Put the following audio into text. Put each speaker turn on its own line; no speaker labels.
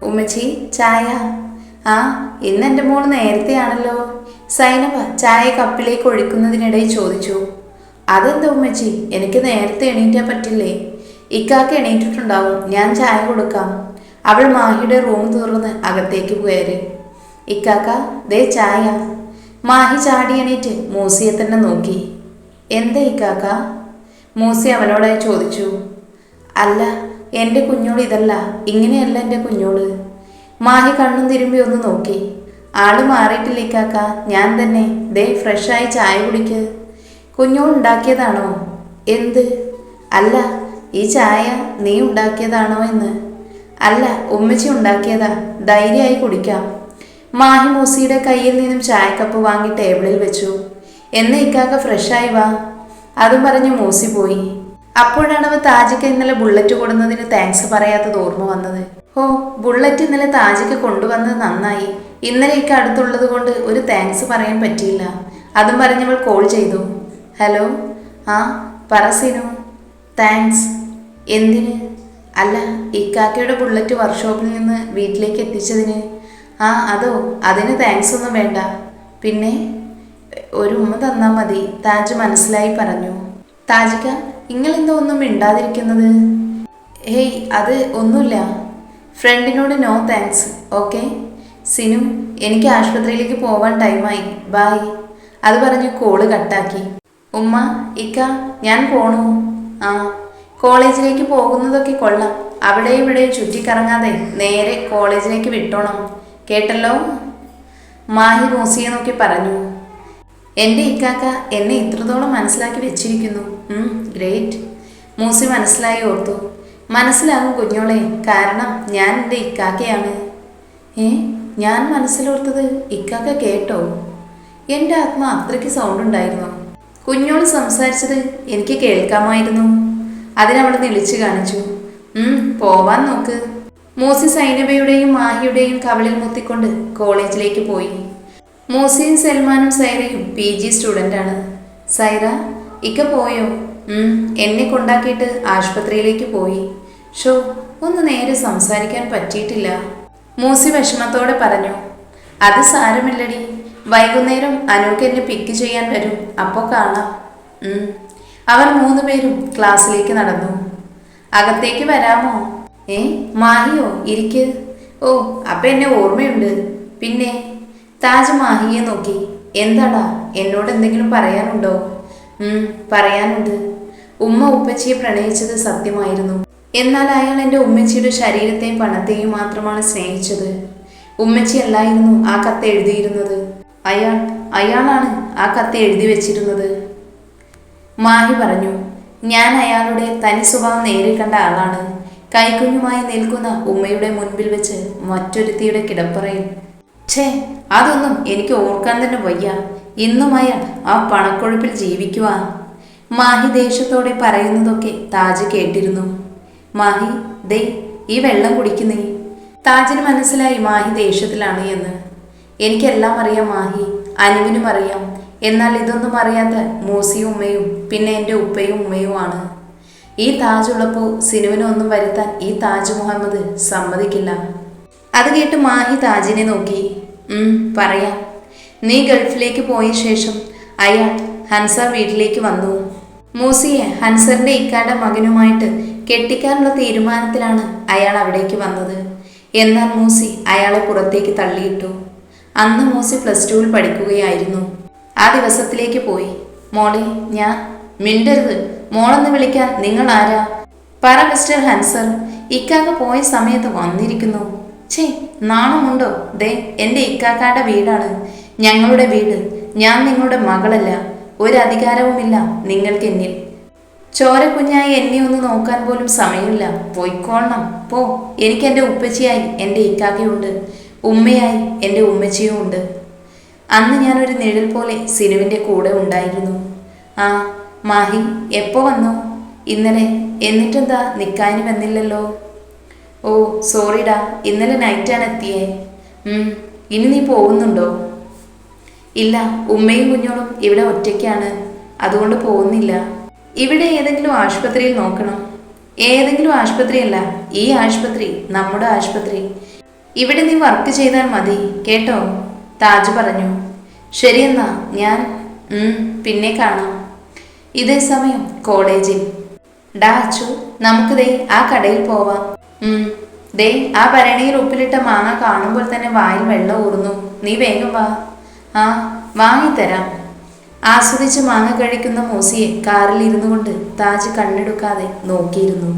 ഉമ്മച്ചി ചായ. ആ, ഇന്ന് എൻ്റെ മോൾ നേരത്തെയാണല്ലോ. സൈനബ ചായ കപ്പിലേക്ക് ഒഴിക്കുന്നതിനിടയിൽ ചോദിച്ചു. അതെന്താ ഉമ്മച്ചി, എനിക്ക് നേരത്തെ എണീറ്റാൻ പറ്റില്ലേ? ഇക്കാക്ക് എണീറ്റിട്ടുണ്ടാവും, ഞാൻ ചായ കൊടുക്കാം. അവൾ മാഹിയുടെ റൂം തുറന്ന് അകത്തേക്ക് കയറി. ഇക്കാക്ക ദേ ചായ. മാഹി ചാടി എണീറ്റ് മൂസിയെ തന്നെ നോക്കി. എന്താ ഇക്കാക്ക? മൂസി അവനോടായി ചോദിച്ചു. അല്ല, എൻ്റെ കുഞ്ഞോട് ഇതല്ല, ഇങ്ങനെയല്ല എൻ്റെ കുഞ്ഞോട്. മാഹി കണ്ണും തിരുമ്പി ഒന്ന് നോക്കി. ആള് മാറിയിട്ടില്ല ഇക്കാക്ക, ഞാൻ തന്നെ. ദേ ഫ്രഷായി ചായ കുടിക്ക്. കുഞ്ഞോൾ ഉണ്ടാക്കിയതാണോ? എന്ത്? അല്ല, ഈ ചായ നീ ഉണ്ടാക്കിയതാണോ എന്ന്. അല്ല, ഉമ്മച്ചി ഉണ്ടാക്കിയതാ, ധൈര്യമായി കുടിക്കാം. മാഹി മൂസിയുടെ കയ്യിൽ നിന്നും ചായക്കപ്പ് വാങ്ങി ടേബിളിൽ വെച്ചു. എന്നെ ഇക്കാക്ക ഫ്രഷായി വാ. അതും പറഞ്ഞ് മൂസി പോയി. അപ്പോഴാണ് അവ താജിക്ക് ഇന്നലെ ബുള്ളറ്റ് കൊടുന്നതിന് താങ്ക്സ് പറയാത്തത് ഓർമ്മ വന്നത്. ഓ, ബുള്ളറ്റ് ഇന്നലെ താജിക്ക് കൊണ്ടുവന്നത് നന്നായി. ഇന്നലെ ഇക്ക അടുത്തുള്ളത് കൊണ്ട് ഒരു താങ്ക്സ് പറയാൻ പറ്റിയില്ല. അതും പറഞ്ഞവൾ കോൾ ചെയ്തു. ഹലോ. ആ പറ സിനു. താങ്ക്സ് എന്തിന്? അല്ല, ഇക്കാക്കയുടെ ബുള്ളറ്റ് വർക്ക്ഷോപ്പിൽ നിന്ന് വീട്ടിലേക്ക് എത്തിച്ചതിന്. ആ അതോ, അതിന് താങ്ക്സ് ഒന്നും വേണ്ട. പിന്നെ ഒരു ഉമ്മ തന്നാൽ മതി, താജ് മനസ്സിലായി പറഞ്ഞു. താജിക്ക, നിങ്ങളെന്തോ ഒന്നും മിണ്ടാതിരിക്കുന്നത്? ഹേയ്, അത് ഒന്നുമില്ല. ഫ്രണ്ടിനോട് നോ താങ്ക്സ്, ഓക്കെ? സിനു, എനിക്ക് ആശുപത്രിയിലേക്ക് പോവാൻ ടൈമായി, ബായ്. അത് പറഞ്ഞ് കോള് കട്ടാക്കി. ഉമ്മ, ഇക്ക, ഞാൻ പോണു. ആ, കോളേജിലേക്ക് പോകുന്നതൊക്കെ കൊള്ളാം. അവിടെ ഇവിടെ ചുറ്റിക്കറങ്ങാതെ നേരെ കോളേജിലേക്ക് വിട്ടോണം, കേട്ടല്ലോ? മാഹി മൂസിയെ നോക്കി പറഞ്ഞു. എൻ്റെ ഇക്കാക്ക എന്നെ ഇത്രത്തോളം മനസ്സിലാക്കി വെച്ചിരിക്കുന്നു. ഗ്രേറ്റ്. മൂസി മനസ്സിലായി ഓർത്തു. മനസ്സിലാകും കുഞ്ഞോളെ, കാരണം ഞാൻ എൻ്റെ ഇക്കാക്കയാണ്. ഞാൻ മനസ്സിലോർത്തത് ഇക്കാക്ക കേട്ടോ? എൻ്റെ ആത്മ അത്രയ്ക്ക് സൗണ്ട് ഉണ്ടായിരുന്നു. കുഞ്ഞോൾ സംസാരിച്ചത് എനിക്ക് കേൾക്കാമായിരുന്നു. അതിനവൾ നിളിച്ചു കാണിച്ചു. പോവാൻ നോക്ക്. മൂസി സൈനബയുടെയും മാഹിയുടെയും കവളിൽ മുത്തിക്കൊണ്ട് കോളേജിലേക്ക് പോയി. മൂസിയും സൽമാനും സൈറയും PG സ്റ്റുഡൻ്റാണ്. സൈറ, ഇക്ക പോയോ? എന്നെ കൊണ്ടാക്കിയിട്ട് ആശുപത്രിയിലേക്ക് പോയി. ഷോ, ഒന്ന് നേരെ സംസാരിക്കാൻ പറ്റിയിട്ടില്ല. മൂസി വിഷമത്തോടെ പറഞ്ഞു. അത് സാരമില്ലടി, വൈകുന്നേരം അനൂക്ക് എന്നെ പിക്ക് ചെയ്യാൻ വരും, അപ്പോൾ കാണാം. അവർ 3 പേരും ക്ലാസ്സിലേക്ക് നടന്നു. അകത്തേക്ക് വരാമോ? മാഹിയോ? ഇരിക്ക്. ഓ, അപ്പം എന്നെ ഓർമ്മയുണ്ട്. പിന്നെ? താജ് മാഹിയെ നോക്കി. എന്താടാ, എന്നോട് എന്തെങ്കിലും പറയാനുണ്ടോ? പറയാനുണ്ട്. ഉമ്മ ഉപ്പച്ചിയെ പ്രണയിച്ചത് സത്യമായിരുന്നു. എന്നാൽ അയാൾ എൻ്റെ ഉമ്മച്ചിയുടെ ശരീരത്തെയും പണത്തെയും മാത്രമാണ് സ്നേഹിച്ചത്. ഉമ്മച്ചി അല്ലായിരുന്നു ആ കത്ത് എഴുതിയിരുന്നത്. അയാളാണ് ആ കത്ത് എഴുതി വെച്ചിരുന്നത്. മാഹി പറഞ്ഞു. ഞാൻ അയാളുടെ തനി സ്വഭാവം നേരിൽ കണ്ട ആളാണ്. കൈക്കുഞ്ഞുമായി നിൽക്കുന്ന ഉമ്മയുടെ മുൻപിൽ വെച്ച് മറ്റൊരുത്തിയുടെ കിടപ്പറയിൽ. അതൊന്നും എനിക്ക് ഓർക്കാൻ തന്നെ വയ്യ. ഇന്നും അയാൾ ആ പണക്കൊഴുപ്പിൽ ജീവിക്കുവാ. മാഹി ദേഷ്യത്തോടെ പറയുന്നതൊക്കെ താജ് കേട്ടിരുന്നു. മാഹി, ദേ ഈ വെള്ളം കുടിക്കുന്നേ. താജിന് മനസ്സിലായി മാഹി ദേഷ്യത്തിലാണ് എന്ന്. എനിക്കെല്ലാം അറിയാം മാഹി, അനുവിനും അറിയാം. എന്നാൽ ഇതൊന്നും അറിയാത്ത മൂസിയും ഉമ്മയും പിന്നെ എൻ്റെ ഉപ്പയും ഉമ്മയുമാണ്. ഈ താജ് ഉള്ളപ്പോൾ സിനുവിനൊന്നും വരുത്താൻ ഈ താജ് മുഹമ്മദ് സമ്മതിക്കില്ല. അത് കേട്ട് മാഹി താജിനെ നോക്കി. പറയാം. നീ ഗൾഫിലേക്ക് പോയ ശേഷം അയാൾ ഹൻസ വീട്ടിലേക്ക് വന്നു. മൂസിയെ ഹൻസറിൻ്റെ ഇക്കാടെ മകനുമായിട്ട് കെട്ടിക്കാനുള്ള തീരുമാനത്തിലാണ് അയാൾ അവിടേക്ക് വന്നത്. എന്നാൽ മൂസി അയാളെ പുറത്തേക്ക് തള്ളിയിട്ടു. അന്ന് മൂസി +2 പഠിക്കുകയായിരുന്നു. ആ ദിവസത്തിലേക്ക് പോയി. മോളെ, ഞാൻ. മിണ്ടരുത്. മോളെന്ന് വിളിക്കാൻ നിങ്ങൾ ആരാ? പറ മിസ്റ്റർ ഹൻസർ. ഇക്കാക്ക പോയ സമയത്ത് വന്നിരിക്കുന്നു. നാണമുണ്ടോ? ദേ എൻ്റെ ഇക്കാക്കായുടെ വീടാണ്, ഞങ്ങളുടെ വീട്. ഞാൻ നിങ്ങളുടെ മകളല്ല. ഒരധികാരവുമില്ല നിങ്ങൾക്ക് എന്നിൽ. ചോരക്കുഞ്ഞായി എന്നെ ഒന്ന് നോക്കാൻ പോലും സമയമില്ല. പോയിക്കോളണം, പോ. എനിക്ക് എൻ്റെ ഉപ്പച്ചിയായി എൻ്റെ ഇക്കാക്കയുണ്ട്, ഉമ്മയായി എൻ്റെ ഉമ്മച്ചിയും ഉണ്ട്. അന്ന് ഞാനൊരു നിഴൽ പോലെ സിനുവിൻ്റെ കൂടെ ഉണ്ടായിരുന്നു. ആ, മാഹി എപ്പോൾ വന്നു? ഇന്നലെ. എന്നിട്ടെന്താ നിൽക്കാനും വന്നില്ലല്ലോ? ഓ സോറിടാ, ഇന്നലെ നൈറ്റാണ് എത്തിയേ. ഇനി നീ പോകുന്നുണ്ടോ? ഇല്ല, ഉമ്മയും കുഞ്ഞോളും ഇവിടെ ഒറ്റയ്ക്കാണ്, അതുകൊണ്ട് പോകുന്നില്ല. ഇവിടെ ഏതെങ്കിലും ആശുപത്രിയിൽ നോക്കണം. ഏതെങ്കിലും ആശുപത്രിയല്ല, ഈ ആശുപത്രി, നമ്മുടെ ആശുപത്രി. ഇവിടെ നീ വർക്ക് ചെയ്താൽ മതി കേട്ടോ, താജ് പറഞ്ഞു. ശരിയെന്നാ ഞാൻ പിന്നെ കാണാം. ഇതേ സമയം കോളേജിൽ. ഡാ അച്ചു, നമുക്ക് ദേ ആ കടയിൽ പോവാം. ദേ ആ ഭരണിയിൽ ഉപ്പിലിട്ട മാങ്ങ കാണുമ്പോൾ തന്നെ വായിൽ വെള്ളം ഊറുന്നു. നീ വേഗം വാ. ആ വാങ്ങിത്തരാം. ആസ്വദിച്ച് മാങ്ങ കഴിക്കുന്ന മൂസിയെ കാറിൽ ഇരുന്നു കൊണ്ട് താജ് കണ്ണെടുക്കാതെ നോക്കിയിരുന്നു.